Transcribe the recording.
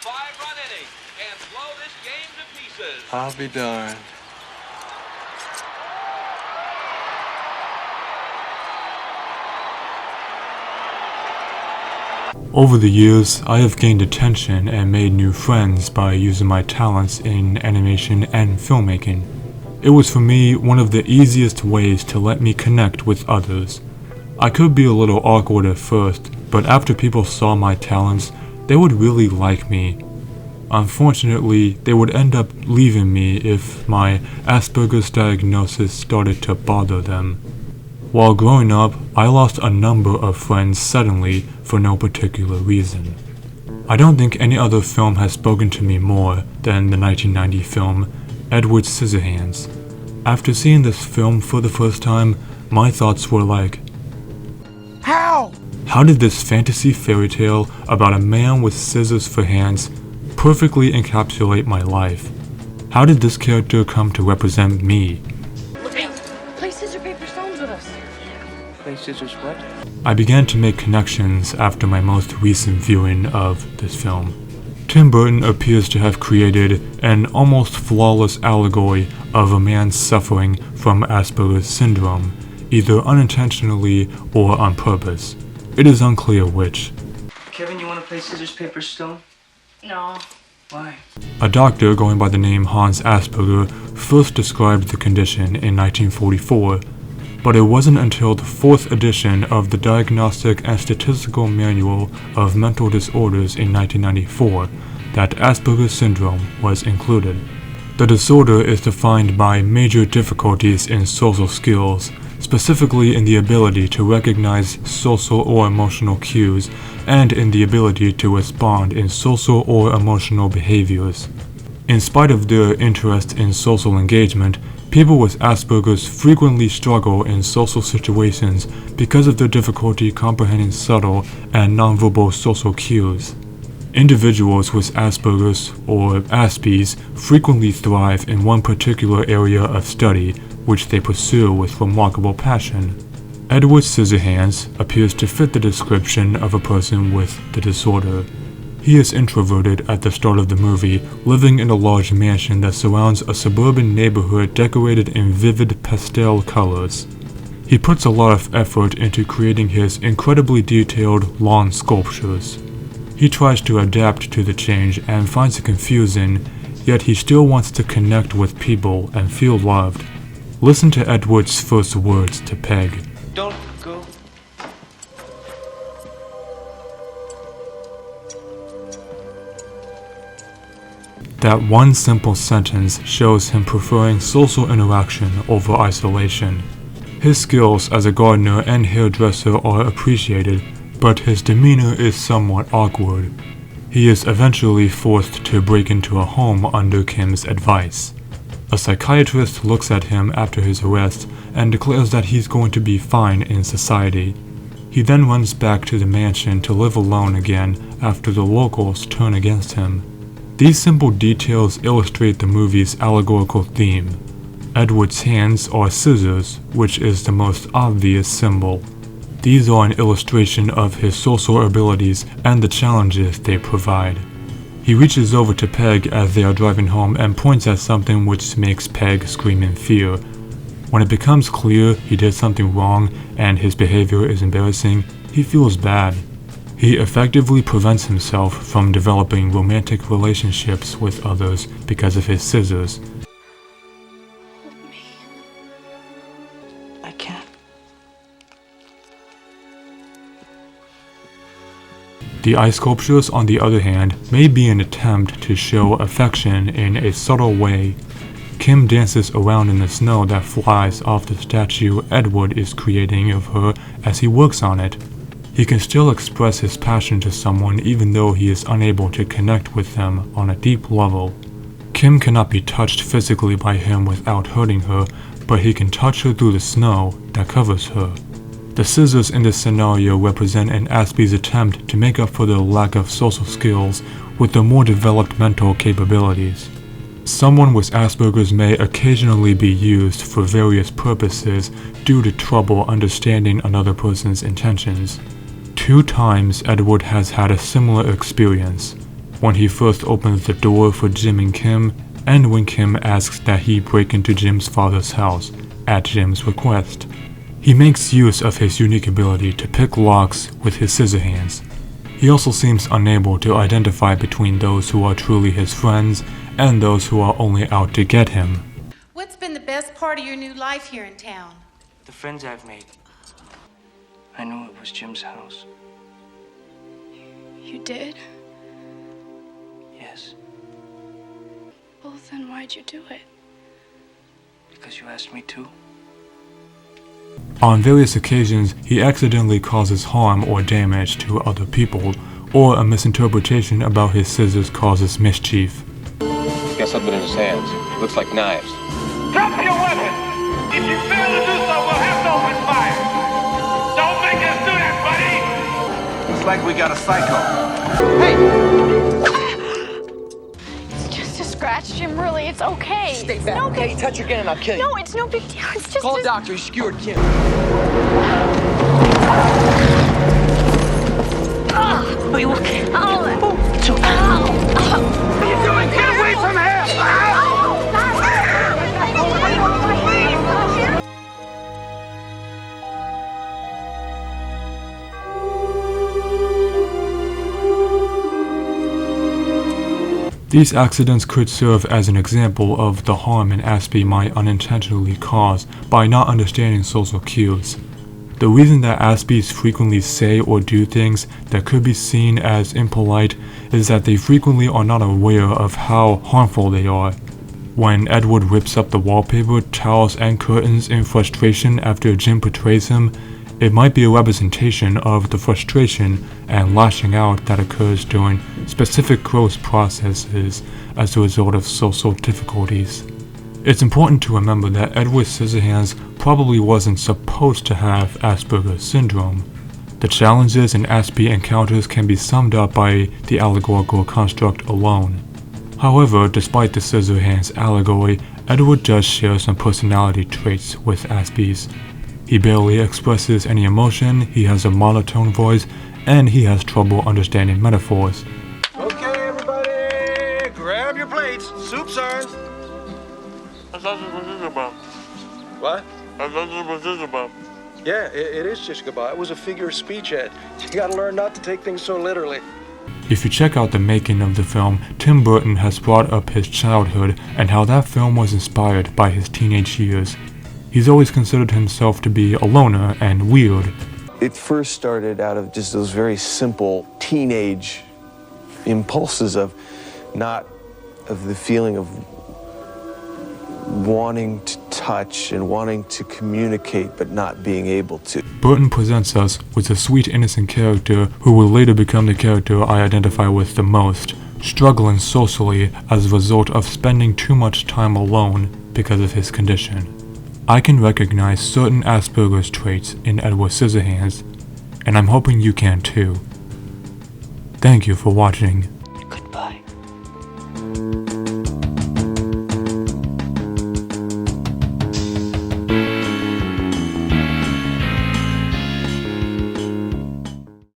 5-run inning and blow this game to pieces. I'll be darned. Over the years, I have gained attention and made new friends by using my talents in animation and filmmaking. It was for me one of the easiest ways to let me connect with others. I could be a little awkward at first, but after people saw my talents, they would really like me. Unfortunately, they would end up leaving me if my Asperger's diagnosis started to bother them. While growing up, I lost a number of friends suddenly for no particular reason. I don't think any other film has spoken to me more than the 1990 film Edward Scissorhands. After seeing this film for the first time, my thoughts were like, How did this fantasy fairy tale about a man with scissors for hands perfectly encapsulate my life? How did this character come to represent me? Play scissors, paper, stones with us. Play scissors what? I began to make connections after my most recent viewing of this film. Tim Burton appears to have created an almost flawless allegory of a man suffering from Asperger's syndrome, either unintentionally or on purpose. It is unclear which. Kevin, you want to play scissors, paper, stone? No. Why? A doctor going by the name Hans Asperger first described the condition in 1944, but it wasn't until the 4th edition of the Diagnostic and Statistical Manual of Mental Disorders in 1994 that Asperger's syndrome was included. The disorder is defined by major difficulties in social skills, specifically in the ability to recognize social or emotional cues and in the ability to respond in social or emotional behaviors. In spite of their interest in social engagement, people with Asperger's frequently struggle in social situations because of their difficulty comprehending subtle and nonverbal social cues. Individuals with Asperger's, or Aspies, frequently thrive in one particular area of study, which they pursue with remarkable passion. Edward Scissorhands appears to fit the description of a person with the disorder. He is introverted at the start of the movie, living in a large mansion that surrounds a suburban neighborhood decorated in vivid pastel colors. He puts a lot of effort into creating his incredibly detailed lawn sculptures. He tries to adapt to the change and finds it confusing, yet he still wants to connect with people and feel loved. Listen to Edward's first words to Peg. Don't go. That one simple sentence shows him preferring social interaction over isolation. His skills as a gardener and hairdresser are appreciated, but his demeanor is somewhat awkward. He is eventually forced to break into a home under Kim's advice. A psychiatrist looks at him after his arrest and declares that he's going to be fine in society. He then runs back to the mansion to live alone again after the locals turn against him. These simple details illustrate the movie's allegorical theme. Edward's hands are scissors, which is the most obvious symbol. These are an illustration of his social abilities and the challenges they provide. He reaches over to Peg as they are driving home and points at something which makes Peg scream in fear. When it becomes clear he did something wrong and his behavior is embarrassing, he feels bad. He effectively prevents himself from developing romantic relationships with others because of his scissors. I can't. The ice sculptures, on the other hand, may be an attempt to show affection in a subtle way. Kim dances around in the snow that flies off the statue Edward is creating of her as he works on it. He can still express his passion to someone even though he is unable to connect with them on a deep level. Kim cannot be touched physically by him without hurting her, but he can touch her through the snow that covers her. The scissors in this scenario represent an Aspie's attempt to make up for their lack of social skills with their more developed mental capabilities. Someone with Asperger's may occasionally be used for various purposes due to trouble understanding another person's intentions. 2 times Edward has had a similar experience. when he first opens the door for Jim and Kim, and when Kim asks that he break into Jim's father's house, at Jim's request. He makes use of his unique ability to pick locks with his scissor hands. He also seems unable to identify between those who are truly his friends and those who are only out to get him. What's been the best part of your new life here in town? The friends I've made. I knew it was Jim's house. You did? Yes, Well, then why'd you do it? because you asked me to. On various occasions, he accidentally causes harm or damage to other people, or a misinterpretation about his scissors causes mischief. Got something in his hands. Looks like knives. Drop your weapon! If you fail to do so, we'll have to open fire! Don't make us do that, buddy! Looks like we got a psycho. It's just a scratch, Jim. Really, it's okay. Stay It's back, no okay? big- Touch her again and I'll kill you. No, it's no big deal. It's just Call a a- doctor. He skewered Kim. Are you okay? Oh, it's okay. What are you doing? Get away from here! These accidents could serve as an example of the harm an Aspie might unintentionally cause by not understanding social cues. The reason that Aspies frequently say or do things that could be seen as impolite is that they frequently are not aware of how harmful they are. When Edward rips up the wallpaper, towels, and curtains in frustration after Jim betrays him, it might be a representation of the frustration and lashing out that occurs during specific growth processes as a result of social difficulties. It's important to remember that Edward Scissorhands probably wasn't supposed to have Asperger's syndrome. The challenges an Aspie encounters can be summed up by the allegorical construct alone. However, despite the Scissorhands allegory, Edward does share some personality traits with Aspies. He barely expresses any emotion, he has a monotone voice, and he has trouble understanding metaphors. Okay, everybody, grab your plates. Soup serves. I thought this was Isabel. What? I thought this was Isabel. Yeah, it is just goodbye. It was a figure of speech, Ed. You gotta learn not to take things so literally. If you check out the making of the film, Tim Burton has brought up his childhood and how that film was inspired by his teenage years. He's always considered himself to be a loner and weird. It first started out of just those very simple teenage impulses of the feeling of wanting to touch and wanting to communicate but not being able to. Burton presents us with a sweet innocent character who will later become the character I identify with the most, struggling socially as a result of spending too much time alone because of his condition. I can recognize certain Asperger's traits in Edward Scissorhands, and I'm hoping you can too. Thank you for watching. Goodbye.